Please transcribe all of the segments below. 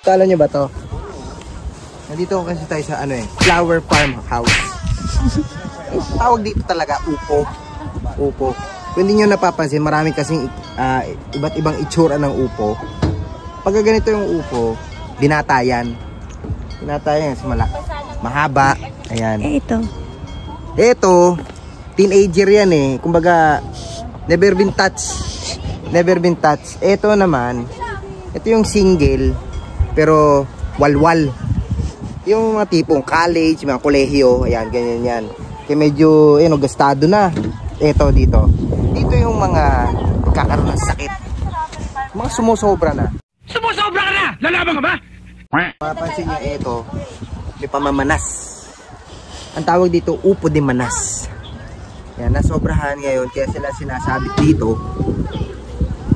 Kala nyo ba to? Nandito kasi tayo sa ano flower farmhouse. Tawag dito talaga upo. Upo. Kung hindi nyo napapansin, marami kasing iba't ibang itsura ng upo. Pag ganito yung upo, binatayan. Binatayan kasi mahaba. Ayan. Ito. Ito, teenager yan Kumbaga, never been touched. Never been touched. Ito naman, ito yung single, pero walwal. Yung mga tipong college, mga kolehiyo, ayan, ganyan yan. Kaya medyo, gastado na. Ito dito. Dito yung mga kakaroon ng sakit. Mga sumusobra na. Sumusobra ka na! Lalaban ka ba? Mapapansin nyo, ito, may pamamanas. Ang tawag dito, upo de manas. Yan, nasobrahan ngayon, kaya sila sinasabit dito.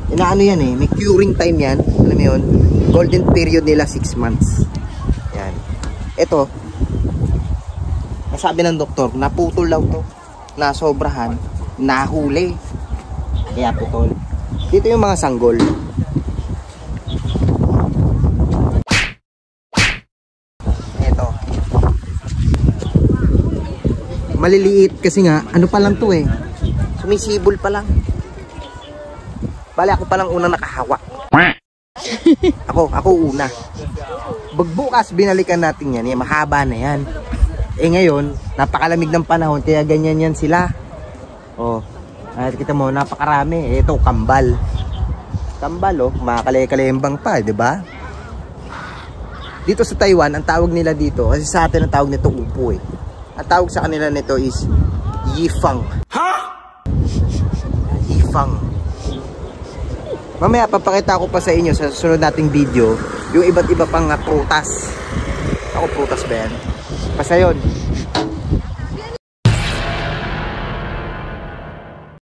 Inaano yan may curing time yan. Alam mo yun? Golden period nila 6 months. Yan. Ito, nasabi ng doktor, naputol daw to. Nasobrahan, nahuli. Kaya putol. Dito yung mga sanggol. Ito. Maliliit kasi nga, ano pa lang to sumisibol pa lang. Bale, ako palang unang nakahawa. Ako una. Bukas binalikan natin yan. Mahaba na yan. Ngayon, napakalamig ng panahon, kaya ganyan yan sila. Kita mo, napakarami. Ito, kambal. Kambal, makakalembang pa, di ba? Dito sa Taiwan, ang tawag nila dito, kasi sa atin ang tawag nito upo Ang tawag sa kanila nito is yifang. Ha? Yifang. Mamaya papakita ko pa sa inyo sa susunod nating video yung iba't iba pang prutas. Ako prutas ba yan? Basta yun.